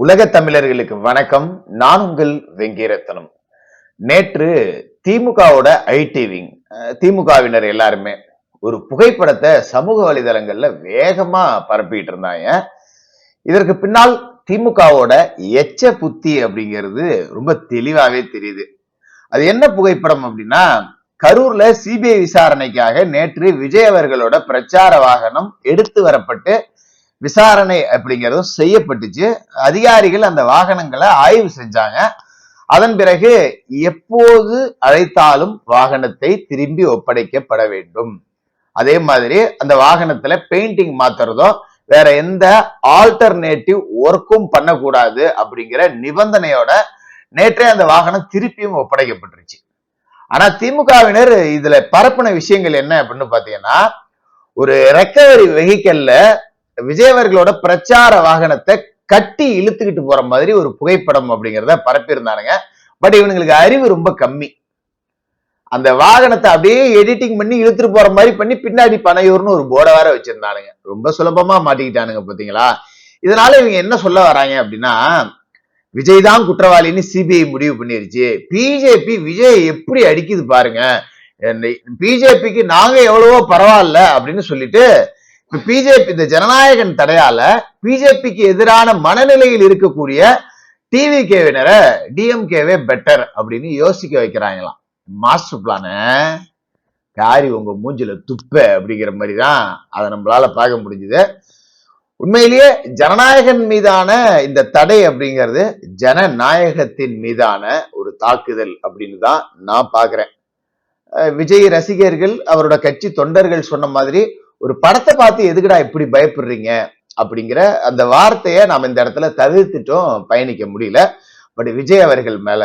உலக தமிழர்களுக்கு வணக்கம். நான் உங்கள் வெங்கிரத்தனம். நேற்று திமுகவோட ஐடி விங், திமுகவினர் எல்லாருமே ஒரு புகைப்படத்தை சமூக வலைதளங்கள்ல வேகமா பரப்பிட்டு இருந்தாங்க. இதற்கு பின்னால் திமுகவோட எச்ச புத்தி அப்படிங்கிறது ரொம்ப தெளிவாவே தெரியுது. அது என்ன புகைப்படம் அப்படின்னா, கரூர்ல சிபிஐ விசாரணைக்காக நேற்று விஜய் அவர்களோட பிரச்சார வாகனம் எடுத்து வரப்பட்டு விசாரணை அப்படிங்கிறதும் செய்யப்பட்டுச்சு. அதிகாரிகள் அந்த வாகனங்களை ஆய்வு செஞ்சாங்க. அதன் பிறகு எப்போது அழைத்தாலும் வாகனத்தை திரும்பி ஒப்படைக்கப்பட வேண்டும். அதே மாதிரி அந்த வாகனத்துல பெயிண்டிங் மாத்துறதோ வேற எந்த ஆல்டர்னேட்டிவ் ஒர்க்கும் பண்ணக்கூடாது அப்படிங்கிற நிபந்தனையோட நேற்றே அந்த வாகனம் திருப்பியும் ஒப்படைக்கப்பட்டுருச்சு. ஆனா திமுகவினர் இதுல பரப்பின விஷயங்கள் என்ன அப்படின்னு பாத்தீங்கன்னா, ஒரு ரெக்கவரி வெஹிக்கல்ல விஜய் அவர்களோட பிரச்சார வாகனத்தை கட்டி இழுத்துக்கிட்டு போற மாதிரி ஒரு புகைப்படம் அப்படிங்கிறத பரப்பியிருந்தானுங்க. பட் இவனுங்களுக்கு அறிவு ரொம்ப கம்மி. அந்த வாகனத்தை அப்படியே எடிட்டிங் பண்ணி இழுத்துட்டு போற மாதிரி பண்ணி பின்னாடி பனையூர்னு ஒரு போர்டை வேற வச்சிருந்தானுங்க. ரொம்ப சுலபமா மாட்டிக்கிட்டானுங்க பாத்தீங்களா. இதனால இவங்க என்ன சொல்ல வராங்க அப்படின்னா, விஜய் தான் குற்றவாளின்னு சிபிஐ முடிவு பண்ணிருச்சு. பிஜேபி விஜய் எப்படி அடிக்குது பாருங்க, பிஜேபிக்கு நாங்க எவ்வளவோ பரவாயில்ல அப்படின்னு சொல்லிட்டு பிஜேபி இந்த ஜனநாயகன் தடையால பிஜேபிக்கு எதிரான மனநிலையில் இருக்கக்கூடிய டிவிகேவினரை டிஎம்கேவே பெட்டர் அப்படின்னு யோசிக்க வைக்கிறாங்களாம். மாஸ்டர் பிளான காரி உங்க மூஞ்சில துப்ப அப்படிங்கிற மாதிரிதான் அதை நம்மளால பார்க்க முடிஞ்சுது. உண்மையிலேயே ஜனநாயகன் மீதான இந்த தடை அப்படிங்கிறது ஜனநாயகத்தின் மீதான ஒரு தாக்குதல் அப்படின்னு தான் நான் பாக்குறேன். விஜய் ரசிகர்கள் அவரோட கட்சி தொண்டர்கள் சொன்ன மாதிரி ஒரு படத்தை பார்த்து எதுக்குடா இப்படி பயப்படுறீங்க அப்படிங்கிற அந்த வார்த்தையை நாம இந்த இடத்துல தவிர்த்துட்டும் பயணிக்க முடியல. பட் விஜய் அவர்கள் மேல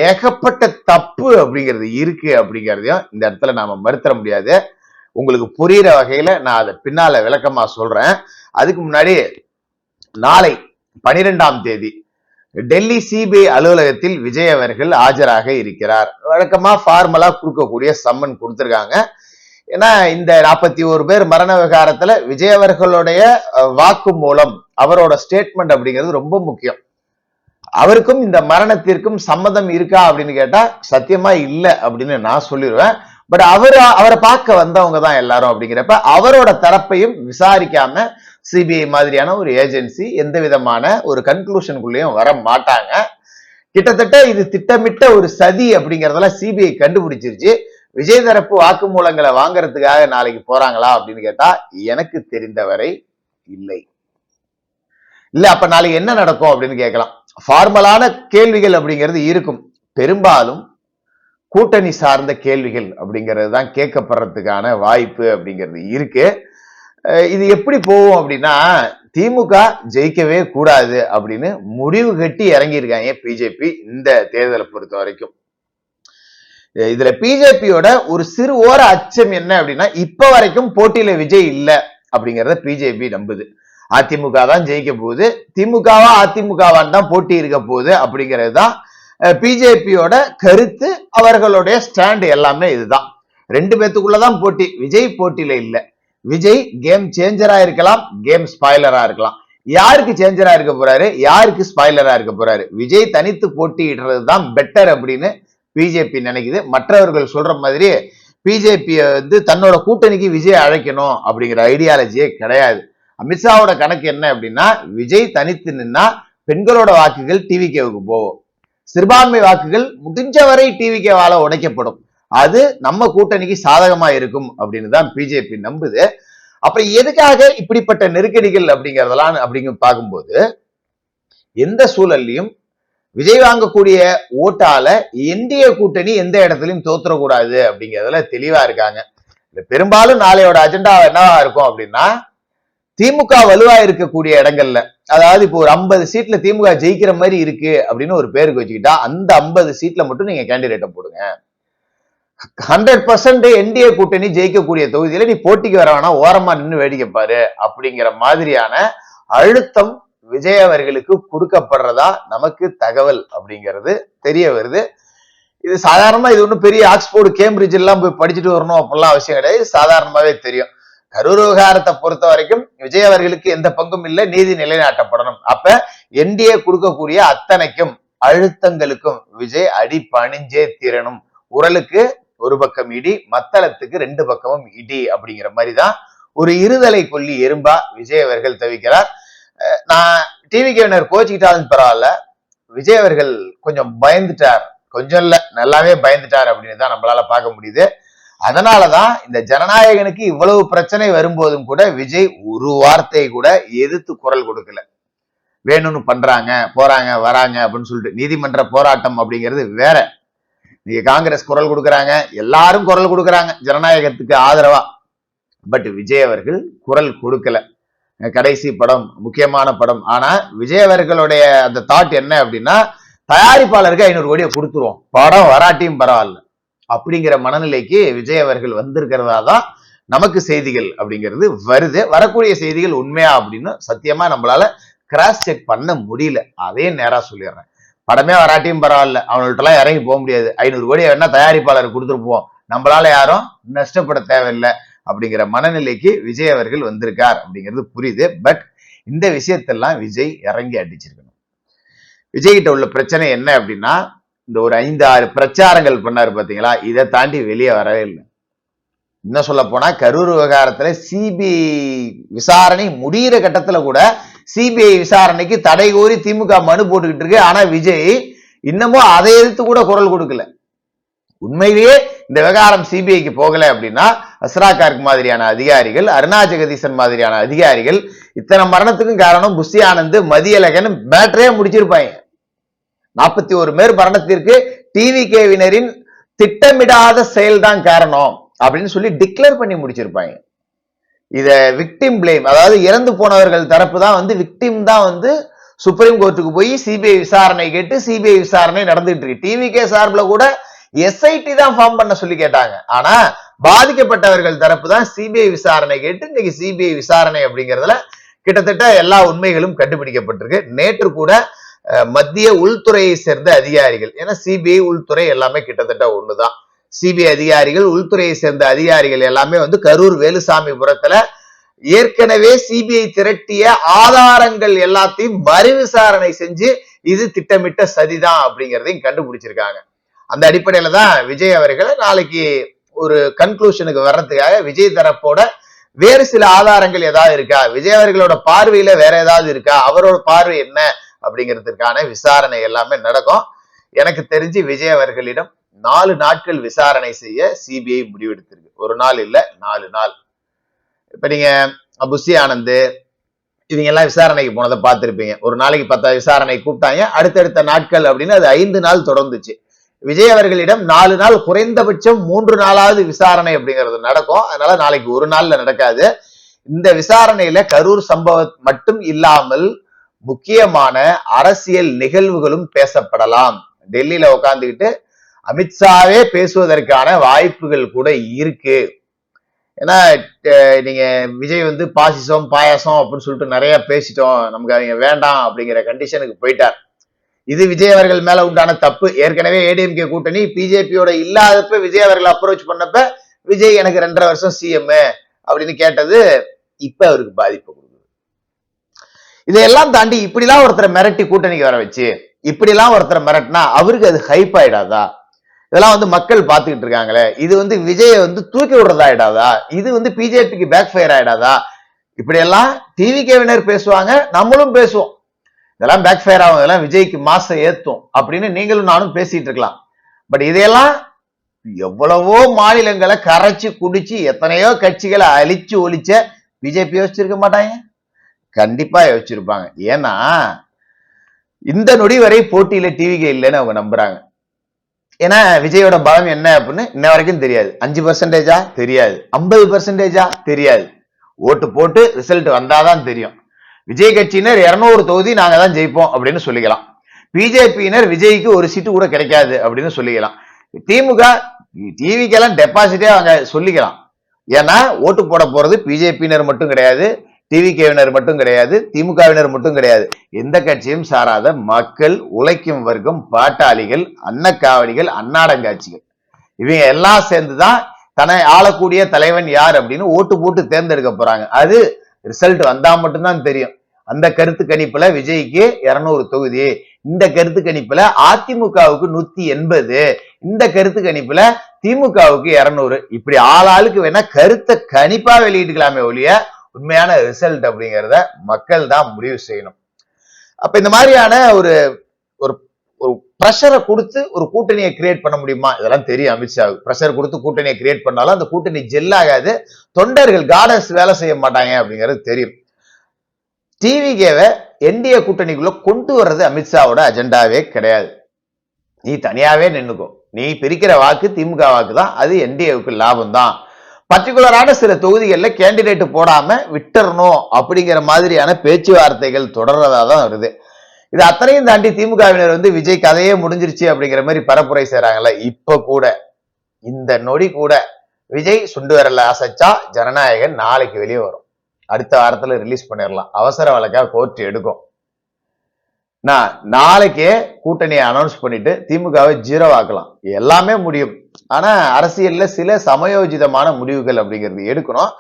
ஏகப்பட்ட தப்பு அப்படிங்கிறது இருக்கு அப்படிங்கிறதையும் இந்த இடத்துல நாம மறுத்தர முடியாது. உங்களுக்கு புரியுற வகையில நான் அதை பின்னால விளக்கமா சொல்றேன். அதுக்கு முன்னாடி நாளை 12ஆம் தேதி டெல்லி சிபிஐ அலுவலகத்தில் விஜய் அவர்கள் ஆஜராக இருக்கிறார். வழக்கமா ஃபார்மலா கொடுக்கக்கூடிய சம்மன் கொடுத்திருக்காங்க. ஏன்னா இந்த 41 பேர் மரண விவகாரத்துல விஜய் அவர்களுடைய வாக்கு மூலம் அவரோட ஸ்டேட்மெண்ட் அப்படிங்கிறது ரொம்ப முக்கியம். அவருக்கும் இந்த மரணத்திற்கும் சம்மதம் இருக்கா அப்படின்னு கேட்டா சத்தியமா இல்லை அப்படின்னு நான் சொல்லிடுவேன். பட் அவரை பார்க்க வந்தவங்க தான் எல்லாரும் அப்படிங்கிறப்ப அவரோட தரப்பையும் விசாரிக்காம சிபிஐ மாதிரியான ஒரு ஏஜென்சி எந்த விதமான ஒரு கன்க்ளூஷனுக்குள்ளேயும் வர மாட்டாங்க. கிட்டத்தட்ட இது திட்டமிட்ட ஒரு சதி அப்படிங்கறதெல்லாம் சிபிஐ கண்டுபிடிச்சிருச்சு. விஜய் தரப்பு வாக்குமூலங்களை வாங்கறதுக்காக நாளைக்கு போறாங்களா அப்படின்னு கேட்டா எனக்கு தெரிந்தவரை இல்லை. இல்ல அப்ப நாளைக்கு என்ன நடக்கும் அப்படின்னு கேட்கலாம். ஃபார்மலான கேள்விகள் அப்படிங்கிறது இருக்கும். பெரும்பாலும் கூட்டணி சார்ந்த கேள்விகள் அப்படிங்கிறது தான் கேட்கப்படுறதுக்கான வாய்ப்பு அப்படிங்கிறது இருக்கு. இது எப்படி போகும் அப்படின்னா, திமுக ஜெயிக்கவே கூடாது அப்படின்னு முடிவு கட்டி இறங்கியிருக்காங்க பிஜேபி இந்த தேர்தலை பொறுத்த வரைக்கும். இதுல பிஜேபியோட ஒரு சிறு ஓர அச்சம் என்ன அப்படின்னா, இப்ப வரைக்கும் போட்டியில விஜய் இல்ல அப்படிங்கறத பிஜேபி நம்புது. அதிமுக தான் ஜெயிக்க போகுது, திமுகவா அதிமுகவான் தான் போட்டி இருக்க போகுது அப்படிங்கிறது தான் பிஜேபியோட கருத்து. அவர்களுடைய ஸ்டாண்ட் எல்லாமே இதுதான். ரெண்டு பேத்துக்குள்ளதான் போட்டி. விஜய் போட்டியில இல்ல. விஜய் கேம் சேஞ்சரா இருக்கலாம், கேம் ஸ்பாய்லரா இருக்கலாம். யாருக்கு சேஞ்சரா இருக்க போறாரு, யாருக்கு ஸ்பாய்லரா இருக்க போறாரு? விஜய் தனித்து போட்டியிடுறது தான் பெட்டர் அப்படின்னு பிஜேபி நினைக்குது. மற்றவர்கள் சொல்ற மாதிரி பிஜேபி தன்னோட கூட்டணிக்கு விஜய் அழைக்கணும் அப்படிங்கிற ஐடியாலஜியே கிடையாது. அமித்ஷாவோட கணக்கு என்ன அப்படின்னா, விஜய் தனித்து நின்னா பெண்களோட வாக்குகள் டிவிகேவுக்கு போகும், சிறுபான்மை வாக்குகள் முடிஞ்ச வரை டிவிகேவால உடைக்கப்படும், அது நம்ம கூட்டணிக்கு சாதகமா இருக்கும் அப்படின்னு தான் பிஜேபி நம்புது. அப்புறம் எதுக்காக இப்படிப்பட்ட நெருக்கடிகள் அப்படிங்கறதெல்லாம் அப்படிங்க பார்க்கும்போது, எந்த சூழல்லையும் விஜய் வாங்கக்கூடிய ஓட்டால என்டிஏ கூட்டணி எந்த இடத்துலயும் தோத்துறக்கூடாது அப்படிங்கிறதுல தெளிவா இருக்காங்க. பெரும்பாலும் நாளையோட அஜெண்டா என்னவா இருக்கும் அப்படின்னா, திமுக வலுவா இருக்கக்கூடிய இடங்கள்ல, அதாவது இப்போ ஒரு 50 சீட்ல திமுக ஜெயிக்கிற மாதிரி இருக்கு அப்படின்னு ஒரு பேருக்கு வச்சுக்கிட்டா, அந்த 50 சீட்ல மட்டும் நீங்க கேண்டிடேட்டை போடுங்க. 100% என்டிஏ கூட்டணி ஜெயிக்கக்கூடிய தொகுதியில நீ போட்டிக்கு வர வேணா, ஓரமா நின்று வேடிக்கை பாரு அப்படிங்கிற மாதிரியான அழுத்தம் விஜய் அவர்களுக்கு கொடுக்கப்படுறதா நமக்கு தகவல் அப்படிங்கிறது தெரிய வருது. இது சாதாரணமா இது ஒன்றும் பெரிய ஆக்ஸ்போர்டு கேம்பிரிட்ஜ் எல்லாம் போய் படிச்சுட்டு வரணும் அப்படிலாம் அவசியம் கிடையாது. சாதாரணமாவே தெரியும். கரூர் விவகாரத்தை பொறுத்த வரைக்கும் விஜய் அவர்களுக்கு எந்த பங்கும் இல்லை, நீதி நிலைநாட்டப்படணும். அப்ப என்டிஏ கொடுக்கக்கூடிய அத்தனைக்கும் அழுத்தங்களுக்கும் விஜய் அடி பணிஞ்சே தீரணும். உரலுக்கு ஒரு பக்கம் இடி, மத்தளத்துக்கு 2 பக்கமும் இடி அப்படிங்கிற மாதிரிதான் ஒரு இருதலை கொல்லி எறும்பா விஜய் அவர்கள் தவிக்கிறார். நான் டிவிகேவினர் கோச்சிக்கிட்டாலும் பரவாயில்ல, விஜய் அவர்கள் கொஞ்சம் பயந்துட்டார், கொஞ்சம் இல்ல நல்லாவே பயந்துட்டார் அப்படின்னு தான் நம்மளால பார்க்க முடியுது. அதனாலதான் இந்த ஜனநாயகனுக்கு இவ்வளவு பிரச்சனை வரும்போதும் கூட விஜய் ஒரு வார்த்தை கூட எதிர்த்து குரல் கொடுக்கல. வேணும்னு பண்றாங்க, போறாங்க, வராங்க அப்படின்னு சொல்லிட்டு நீதிமன்ற போராட்டம் அப்படிங்கிறது வேற. நீங்க காங்கிரஸ் குரல் கொடுக்கறாங்க, எல்லாரும் குரல் கொடுக்கறாங்க ஜனநாயகத்துக்கு ஆதரவா. பட் விஜய் அவர்கள் குரல் கொடுக்கல. கடைசி படம், முக்கியமான படம். ஆனா விஜய் அவர்களுடைய அந்த தாட் என்ன அப்படின்னா, தயாரிப்பாளருக்கு 500 கோடியை கொடுத்துருவோம், படம் வராட்டியும் பரவாயில்ல அப்படிங்கிற மனநிலைக்கு விஜய் அவர்கள் வந்திருக்கிறதா தான் நமக்கு செய்திகள் அப்படிங்கிறது வருது. வரக்கூடிய செய்திகள் உண்மையா அப்படின்னு சத்தியமா நம்மளால கிராஸ் செக் பண்ண முடியல. அதே நேரா சொல்லிடுறேன், படமே வராட்டியும் பரவாயில்ல, அவங்கள்ட்ட எல்லாம் இறங்கி போக முடியாது, 500 கோடியை வேணா தயாரிப்பாளருக்கு கொடுத்துருப்போம், நம்மளால யாரும் நஷ்டப்பட தேவையில்லை அப்படிங்கிற மனநிலைக்கு விஜய் அவர்கள் வந்திருக்கார் அப்படிங்கிறது புரியுது. பட் இந்த விஷயத்தெல்லாம் விஜய் இறங்கி அடிச்சிருக்கணும். விஜய் கிட்ட உள்ள பிரச்சனை என்ன அப்படின்னா, இந்த ஒரு 5-6 பிரச்சாரங்கள் பண்ணாரு பாத்தீங்களா, இதை தாண்டி வெளியே வரவே இல்லை. என்ன சொல்ல போனா, கரூர் விவகாரத்துல சிபிஐ விசாரணை முடிகிற கட்டத்துல கூட சிபிஐ விசாரணைக்கு தடை கோரி திமுக மனு போட்டுக்கிட்டு இருக்கு. ஆனா விஜய் இன்னமும் அதை எதிர்த்து கூட குரல் கொடுக்கல. உண்மையிலேயே இந்த விவகாரம் சிபிஐக்கு போகல அப்படின்னா, அஸ்ரா கார்க் மாதிரியான அதிகாரிகள், அருணா ஜெகதீசன் மாதிரியான அதிகாரிகள், இத்தனை மரணத்துக்கும் காரணம் புஷி ஆனந்த், மதியழகன் மேட்டரே முடிச்சிருப்பாங்க. 41 பேர் மரணத்திற்கு டிவிகேவினரின் திட்டமிடாத செயல்தான் காரணம் அப்படின்னு சொல்லி டிக்ளேர் பண்ணி முடிச்சிருப்பாங்க. இத விக்டிம் பிளேம், அதாவது இறந்து போனவர்கள் தரப்பு தான் விக்டிம் தான் சுப்ரீம் கோர்ட்டுக்கு போய் சிபிஐ விசாரணை கேட்டு சிபிஐ விசாரணை நடந்துட்டு இருக்கு. டிவிகே சார்பில் கூட எஸ்ஐடி தான் ஃபார்ம் பண்ண சொல்லி கேட்டாங்க. ஆனா பாதிக்கப்பட்டவர்கள் தரப்பு தான் சிபிஐ விசாரணை கேட்டு இன்னைக்கு சிபிஐ விசாரணை அப்படிங்கிறதுல கிட்டத்தட்ட எல்லா உண்மைகளும் கண்டுபிடிக்கப்பட்டிருக்கு. நேற்று கூட மத்திய உள்துறையை சேர்ந்த அதிகாரிகள், ஏன்னா சிபிஐ உள்துறை எல்லாமே கிட்டத்தட்ட ஒண்ணுதான், சிபிஐ அதிகாரிகள் உள்துறையை சேர்ந்த அதிகாரிகள் எல்லாமே கரூர் வேலுசாமிபுரத்துல ஏற்கனவே சிபிஐ திரட்டிய ஆதாரங்கள் எல்லாத்தையும் மறு விசாரணை செஞ்சு இது திட்டமிட்ட சதிதான் அப்படிங்கிறதையும் கண்டுபிடிச்சிருக்காங்க. அந்த அடிப்படையில தான் விஜய் அவர்களை நாளைக்கு ஒரு கன்க்ளூஷனுக்கு வர்றதுக்காக விஜய் தரப்போட வேறு சில ஆதாரங்கள் ஏதாவது இருக்கா, விஜய் அவர்களோட பார்வையில வேற ஏதாவது இருக்கா, அவரோட பார்வை என்ன அப்படிங்கிறதுக்கான விசாரணை எல்லாமே நடக்கும். எனக்கு தெரிஞ்சு விஜய் அவர்களிடம் 4 நாட்கள் விசாரணை செய்ய சிபிஐ முடிவெடுத்திருக்கு. ஒரு நாள் இல்ல, 4 நாள். இப்ப நீங்க புஷி ஆனந்த் இவங்க எல்லாம் விசாரணைக்கு போனதை பார்த்திருப்பீங்க. ஒரு நாளைக்கு 10 விசாரணை கூப்பிட்டாங்க, அடுத்தடுத்த நாட்கள் அப்படின்னு அது 5 நாள் தொடர்ந்துச்சு. விஜய் அவர்களிடம் 4 நாள், குறைந்தபட்சம் 3 நாளாவது விசாரணை அப்படிங்கிறது நடக்கும். அதனால நாளைக்கு ஒரு நாள்ல நடக்காது. இந்த விசாரணையில கரூர் சம்பவம் மட்டும் இல்லாமல் முக்கியமான அரசியல் நிகழ்வுகளும் பேசப்படலாம். டெல்லியில உட்கார்ந்துக்கிட்டு அமித்ஷாவே பேசுவதற்கான வாய்ப்புகள் கூட இருக்கு. ஏன்னா நீங்க விஜய் பாசிசம் பாயாசம் அப்படின்னு சொல்லிட்டு நிறைய பேசிட்டோம், நமக்கு அவங்க வேண்டாம் அப்படிங்கிற கண்டிஷனுக்கு போயிட்டார். இது விஜய் அவர்கள் மேல உண்டான தப்பு. ஏற்கனவே ஏடிஎம்கே கூட்டணி பிஜேபியோட இல்லாதப்ப விஜய் அவர்கள் அப்ரோச் பண்ணப்ப விஜய் எனக்கு 2.5 வருஷம் சிஎம் அப்படின்னு கேட்டது இப்ப அவருக்கு பாதிப்பு கொடுக்குது. இதையெல்லாம் தாண்டி இப்படிலாம் ஒருத்தரை மிரட்டி கூட்டணிக்கு வர வச்சு இப்படிலாம் ஒருத்தரை மிரட்டினா அவருக்கு அது ஹைப் ஆயிடாதா? இதெல்லாம் மக்கள் பார்த்துக்கிட்டு இருக்காங்களே, இது விஜய தூக்கி விடுறதா ஆயிடாதா? இது பிஜேபிக்கு பேக் ஃபயர் ஆயிடாதா? இப்படி எல்லாம் டிவிகேவினர் பேசுவாங்க, நம்மளும் பேசுவோம். இதெல்லாம் பேக் ஃபயர் ஆகும், இதெல்லாம் விஜய்க்கு மாசம் ஏத்தும் அப்படின்னு நீங்களும் நானும் பேசிட்டு இருக்கலாம். பட் இதையெல்லாம் எவ்வளவோ மாநிலங்களை கரைச்சு குடிச்சு எத்தனையோ கட்சிகளை அழிச்சு ஒழிச்ச பிஜேபி யோசிச்சிருக்க மாட்டாங்க, கண்டிப்பா யோசிச்சிருப்பாங்க. ஏன்னா இந்த நொடி வரை போட்டியில டிவிகே இல்லைன்னு அவங்க நம்புறாங்க. ஏன்னா விஜயோட பலம் என்ன அப்படின்னு இன்ன வரைக்கும் தெரியாது. 5% தெரியாது, 50% தெரியாது. ஓட்டு போட்டு ரிசல்ட் வந்தாதான் தெரியும். விஜய் கட்சியினர் 200 தொகுதி நாங்க தான் ஜெயிப்போம் அப்படின்னு சொல்லிக்கலாம். பிஜேபியினர் விஜய்க்கு ஒரு சீட்டு கூட கிடைக்காது அப்படின்னு சொல்லிக்கலாம். திமுக டிவிக்கெல்லாம் டெபாசிட்டே அவங்க சொல்லிக்கலாம். ஏன்னா ஓட்டு போட போறது பிஜேபியினர் மட்டும் கிடையாது, டிவிகேவினர் மட்டும் கிடையாது, திமுகவினர் மட்டும் கிடையாது, எந்த கட்சியும் சாராத மக்கள், உழைக்கும் வர்க்கம், பாட்டாளிகள், அன்னக்காவடிகள், அன்னாடங்காட்சிகள், இவங்க எல்லாம் சேர்ந்துதான் தன்னை ஆளக்கூடிய தலைவன் யார் அப்படின்னு ஓட்டு போட்டு தேர்ந்தெடுக்க போறாங்க. அது ரிசல்ட் வந்தா மட்டும்தான் தெரியும். அந்த கருத்து கணிப்புல விஜய்க்கு 200 தொகுதி, இந்த கருத்து கணிப்புல அதிமுகவுக்கு 180, இந்த கருத்து கணிப்புல திமுகவுக்கு 200, இப்படி ஆளாளுக்கு வேணா கருத்தை கணிப்பா வெளியிட்டுக்கலாமே ஒழிய உண்மையான ரிசல்ட் அப்படிங்கிறத மக்கள் தான் முடிவு செய்யணும். அப்ப இந்த மாதிரியான ஒரு ஒரு பிரஷரை கொடுத்து ஒரு கூட்டணியை கிரியேட் பண்ண முடியுமா? இதெல்லாம் தெரியும் அமித்ஷாவுக்கு. பிரஷர் கொடுத்து கூட்டணியை கிரியேட் பண்ணாலும் அந்த கூட்டணி ஜெல் ஆகாது, தொண்டர்கள் காடஸ் வேலை செய்ய மாட்டாங்க அப்படிங்கிறது தெரியும். டிவிகேவை என்டிஏ கூட்டணிக்குள்ள கொண்டு வர்றது அமித்ஷாவோட அஜெண்டாவே கிடையாது. நீ தனியாவே நின்னுக்கோ, நீ பிரிக்கிற வாக்கு திமுக வாக்கு தான், அது என்டிஏவுக்கு லாபம் தான். பர்டிகுலரான சில தொகுதிகளில் கேண்டிடேட் போடாம விட்டுறணும் அப்படிங்கிற மாதிரியான பேச்சுவார்த்தைகள் தொடர்றதா தான் வருது. இது அத்தனையும் தாண்டி திமுகவினர் விஜய் கதையே முடிஞ்சிருச்சு அப்படிங்கிற மாதிரி பரப்புரை செய்யறாங்கல்ல. இப்ப கூட இந்த நொடி கூட விஜய் சுண்டு விரல்ல அசைச்சா ஜனநாயகன் நாளைக்கு வெளியே வரும், அடுத்த வாரத்துல ரிலீஸ் பண்ணிடலாம், அவசர வழக்கா கோர்ட் எடுக்கும். நான் நாளைக்கே கூட்டணியை அனௌன்ஸ் பண்ணிட்டு திமுகவை 0 ஆக்கலாம், எல்லாமே முடியும். ஆனா அரசியல்ல சில சமயோஜிதமான முடிவுகள் அப்படிங்கிறது எடுக்கணும்.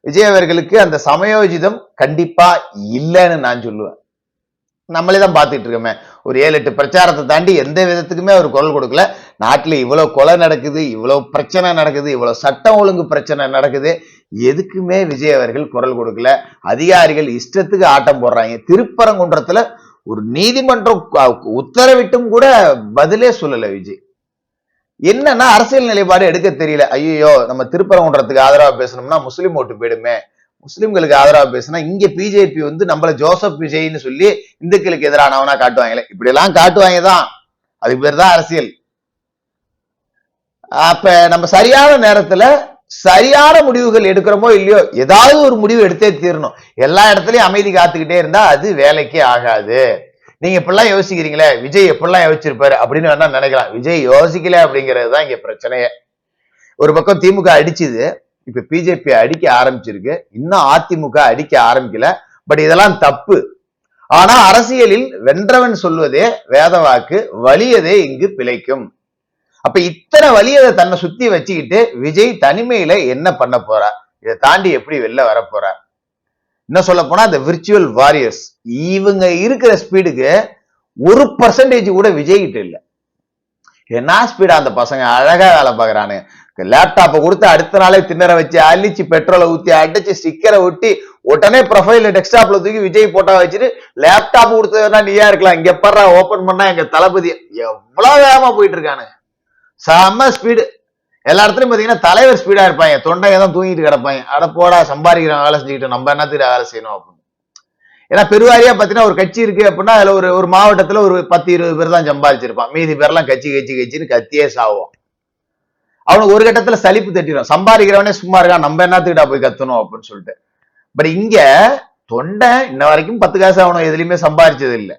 விஜய் அவர்களுக்கு அந்த சமயோஜிதம் கண்டிப்பா இல்லைன்னு நான் சொல்லுவேன். நம்மளே தான் பார்த்துட்டு இருக்கோமே, ஒரு 7-8 பிரச்சாரத்தை தாண்டி எந்த விதத்துக்குமே அவர் குரல் கொடுக்கல. நாட்டுல இவ்வளவு கொலை நடக்குது, இவ்வளவு பிரச்சனை நடக்குது, இவ்வளவு சட்டம் ஒழுங்கு பிரச்சனை நடக்குது, எதுக்குமே விஜய் அவர்கள் குரல் கொடுக்கல. அதிகாரிகள் இஷ்டத்துக்கு ஆட்டம் போடுறாங்க. திருப்பரங்குன்றத்துல ஒரு நீதிமன்றம் உத்தரவிட்டும் கூட பதிலே சொல்லல விஜய். என்னன்னா அரசியல் நிலைப்பாடு எடுக்க தெரியல. ஐயோ, நம்ம திருப்பரங்குன்றத்துக்கு ஆதரவா பேசணும்னா முஸ்லீம் ஓட்டு போயிடுமே, முஸ்லிம்களுக்கு ஆதரவா பேசினா இங்க பிஜேபி நம்மள ஜோசப் விஜய்னு சொல்லி இந்துக்களுக்கு எதிரானவனா காட்டுவாங்களே, இப்படி எல்லாம் காட்டுவாங்க தான், அதுக்கு பேர் தான் அரசியல். அப்ப நம்ம சரியான நேரத்துல சரியான முடிவுகள் எடுக்கிறோமோ இல்லையோ, ஏதாவது ஒரு முடிவு எடுத்தே தீரணும். எல்லா இடத்துலயும் அமைதி காத்துக்கிட்டே இருந்தா அது வேலைக்கே ஆகாது. நீங்க இப்படிலாம் யோசிக்கிறீங்களே, விஜய் எப்படிலாம் யோசிச்சிருப்பாரு அப்படின்னு வேணா நினைக்கலாம். விஜய் யோசிக்கல அப்படிங்கிறது தான் இங்க பிரச்சனையே. ஒரு பக்கம் திமுக அடிச்சுது, இப்ப பிஜேபி அடிக்க ஆரம்பிச்சிருக்கு, இன்னும் அதிமுக அடிக்க ஆரம்பிக்கல. பட் இதெல்லாம் தப்பு. ஆனா அரசியலில் வென்றவன் சொல்வதே வேத வாக்கு, வலியதே இங்கு பிழைக்கும். அப்ப இத்தனை வலியதை தன்னை சுத்தி வச்சுக்கிட்டு விஜய் தனிமையில என்ன பண்ண போறார், இதை தாண்டி எப்படி வெளில வர போறார்? என்ன சொல்ல போனா இந்த விர்ச்சுவல் வாரியர்ஸ் இவங்க இருக்கிற ஸ்பீடுக்கு 1% கூட விஜய் கிட்ட இல்ல. என்ன ஸ்பீடா அந்த பசங்க அழகா வேலை பாக்குறானு. லேப்டாப்பை கொடுத்து அடுத்த நாளே திண்ணற வச்சு அழிச்சு பெட்ரோலை ஊத்தி அடிச்சு ஸ்டிக்கரை ஒட்டி உடனே ப்ரொஃபைல் டெஸ்க்டாப்ல தூக்கி விஜய் போட்டோ வச்சுட்டு லேப்டாப் கொடுத்ததுன்னா நீயா இருக்கலாம், இங்க பாரு ஓபன் பண்ணா எங்க தளபதி எவ்வளவு வேகமா போயிட்டு இருக்கானு, செம்ம ஸ்பீடு. எல்லா இடத்துலயும் பாத்தீங்கன்னா தலைவர் ஸ்பீடா இருப்பாங்க, தொண்டையை தான் தூங்கிட்டு கிடப்பாங்க. அட போடா சம்பாதிக்கிற வேலை செஞ்சுக்கிட்டு நம்ம என்னத்துக்கு வேலை செய்யணும் அப்படின்னு. ஏன்னா பெருவாரியா பாத்தீங்கன்னா ஒரு கட்சி இருக்கு அப்படின்னா அதுல ஒரு மாவட்டத்துல ஒரு 10-20 பேர் தான் சம்பாதிச்சிருப்பான், மீதி பேர்லாம் கட்சின்னு கத்தியே சாவோம். அவனுக்கு ஒரு கட்டத்துல சலிப்பு தட்டிடும், சம்பாதிக்கிறவனே சும்மா இருக்கான், நம்ம என்னத்துக்கிட்டா போய் கத்தணும் அப்படின்னு சொல்லிட்டு. பட் இங்க தொண்டை இன்ன வரைக்கும் 10 காசு அவனும் எதுலையுமே சம்பாதிச்சது இல்லை.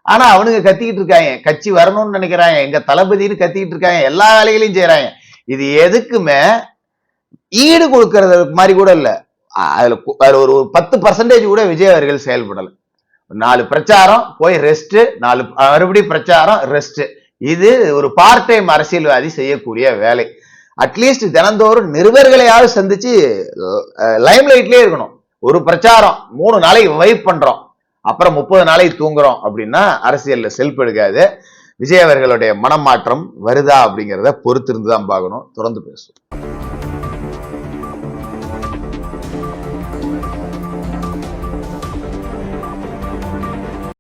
ஆனா அவனுங்க கத்திக்கிட்டு இருக்காங்க, கட்சி வரணும்னு நினைக்கிறாங்க, எங்க தளபதினு கத்திக்கிட்டு இருக்காங்க, எல்லா வேலைகளையும் செய்யறாங்க. இது எதுக்குமே ஈடு கொடுக்கறது மாதிரி கூட இல்ல. அதுல ஒரு 10% கூட விஜய் அவர்கள் செயல்படல. 4 பிரச்சாரம் போய் ரெஸ்ட், 4 மறுபடியும் பிரச்சாரம் ரெஸ்ட். இது ஒரு பார்ட் டைம் அரசியல்வாதி செய்யக்கூடிய வேலை. அட்லீஸ்ட் தினந்தோறும் நிருபர்களையாவது சந்திச்சு லைம் லைட்லயே இருக்கணும். ஒரு பிரச்சாரம் 3 நாளைக்கு வைப் பண்றோம், அப்புறம் 30 நாளைக்கு தூங்குறோம் அப்படின்னா அரசியல்ல செல்ஃப் எடுக்காது. விஜய் அவர்களுடைய மனமாற்றம் வருதா அப்படிங்கிறத பொறுத்திருந்து தான் பார்க்கணும். தொடர்ந்து பேசுவோம்.